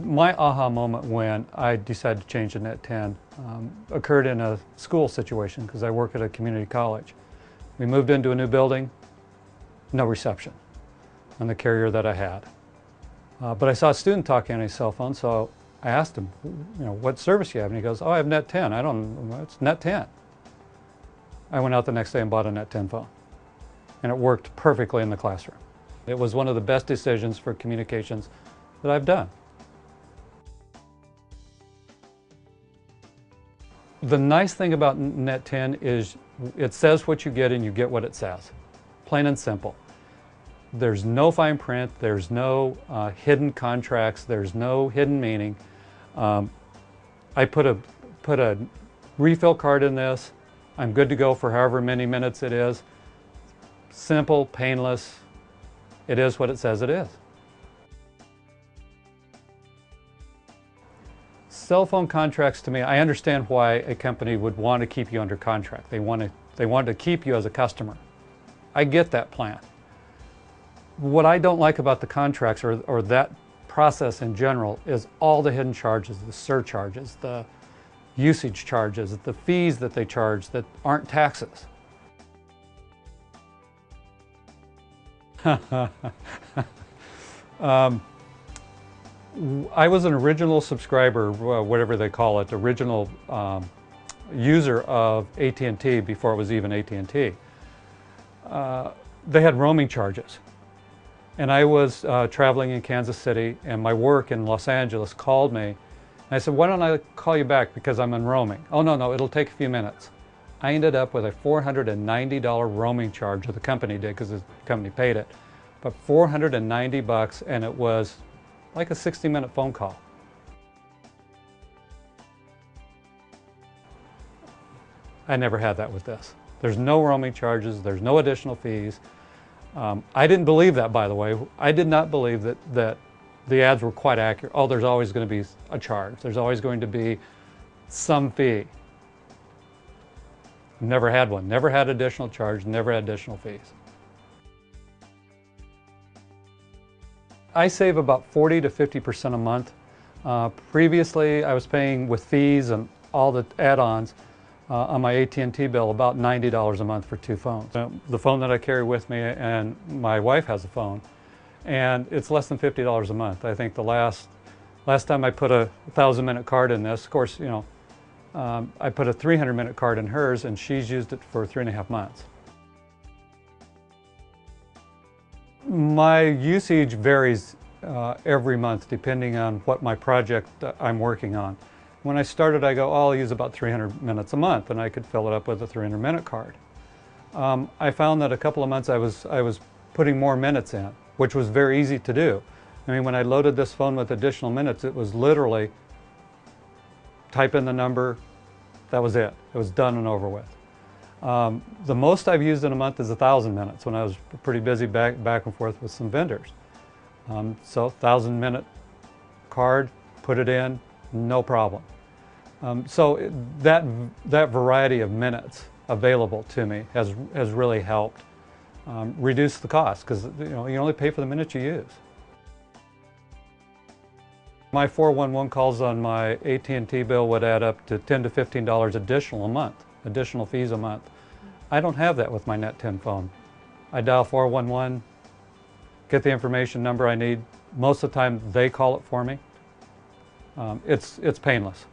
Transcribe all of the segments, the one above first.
My aha moment when I decided to change to NET10 occurred in a school situation because I work at a community college. We moved into a new building, no reception on the carrier that I had. But I saw a student talking on his cell phone, so I asked him, what service you have? And he goes, oh, I have NET10. I don't know, it's NET10. I went out the next day and bought a NET10 phone. And it worked perfectly in the classroom. It was one of the best decisions for communications that I've done. The nice thing about NET10 is it says what you get and you get what it says. Plain and simple. There's no fine print, there's no hidden contracts, there's no hidden meaning. I put a refill card in this. I'm good to go for however many minutes it is. Simple, painless. It is what it says it is. Cell phone contracts, to me, I understand why a company would want to keep you under contract. They want to keep you as a customer. I get that plan. What I don't like about the contracts or that process in general is all the hidden charges, the surcharges, the usage charges, the fees that they charge that aren't taxes. I was an original subscriber, whatever they call it, original user of AT&T before it was even AT&T. They had roaming charges. And I was traveling in Kansas City, and my work in Los Angeles called me. And I said, why don't I call you back because I'm in roaming? Oh, no, it'll take a few minutes. I ended up with a $490 roaming charge, or the company did because the company paid it. But $490, and it was like a 60-minute phone call. I never had that with this. There's no roaming charges, there's no additional fees. I didn't believe that, by the way. I did not believe that the ads were quite accurate. Oh, there's always going to be a charge. There's always going to be some fee. Never had one. Never had additional charge, never had additional fees. I save about 40 to 50% a month. Previously, I was paying with fees and all the add-ons on my AT&T bill about $90 a month for 2 phones. The phone that I carry with me, and my wife has a phone, and it's less than $50 a month. I think the last time I put a 1,000-minute card in this, of course, I put a 300-minute card in hers, and she's used it for 3.5 months. My usage varies every month depending on what my project I'm working on. When I started, I go, oh, I'll use about 300 minutes a month, and I could fill it up with a 300-minute card. I found that a couple of months I was putting more minutes in, which was very easy to do. I mean, when I loaded this phone with additional minutes, it was literally type in the number, that was it. It was done and over with. The most I've used in a month is 1,000 minutes when I was pretty busy back and forth with some vendors. So 1,000-minute card, put it in, no problem. So that variety of minutes available to me has really helped reduce the cost because you only pay for the minutes you use. My 411 calls on my AT&T bill would add up to $10 to $15 additional a month, additional fees a month. I don't have that with my NET10 phone. I dial 411, get the information number I need. Most of the time they call it for me. It's painless,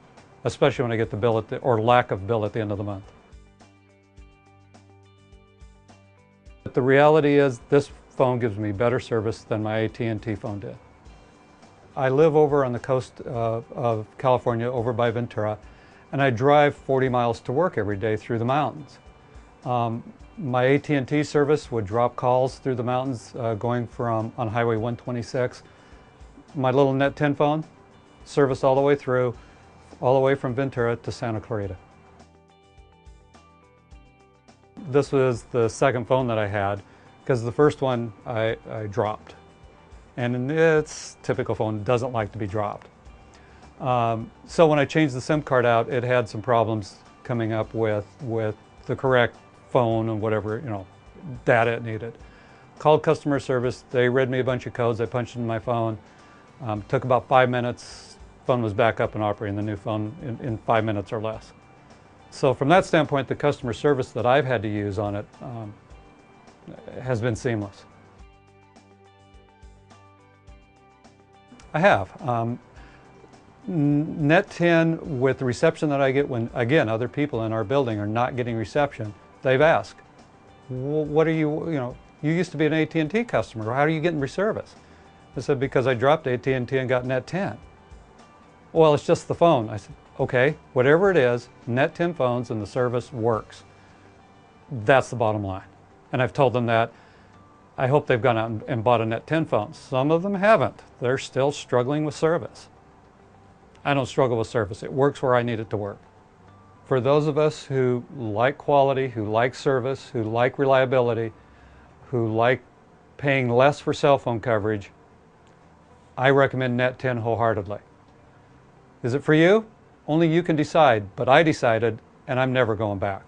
especially when I get the bill or lack of bill at the end of the month. But the reality is this phone gives me better service than my AT&T phone did. I live over on the coast of California, over by Ventura, and I drive 40 miles to work every day through the mountains. My AT&T service would drop calls through the mountains going on Highway 126. My little NET10 phone, service all the way through, all the way from Ventura to Santa Clarita. This was the second phone that I had because the first one I dropped. And it's typical phone, doesn't like to be dropped. So when I changed the SIM card out, it had some problems coming up with the correct phone and whatever data it needed. Called customer service, they read me a bunch of codes, I punched in my phone. Took about 5 minutes, phone was back up and operating, the new phone in 5 minutes or less. So from that standpoint, the customer service that I've had to use on it has been seamless. I have. NET10, with the reception that I get when, again, other people in our building are not getting reception, they've asked, what are you used to be an AT&T customer, how are you getting service? I said, because I dropped AT&T and got NET10. Well, it's just the phone. I said, okay, whatever it is, NET10 phones and the service works. That's the bottom line. And I've told them that. I hope they've gone out and bought a NET10 phone. Some of them haven't. They're still struggling with service. I don't struggle with service. It works where I need it to work. For those of us who like quality, who like service, who like reliability, who like paying less for cell phone coverage, I recommend NET10 wholeheartedly. Is it for you? Only you can decide, but I decided, and I'm never going back.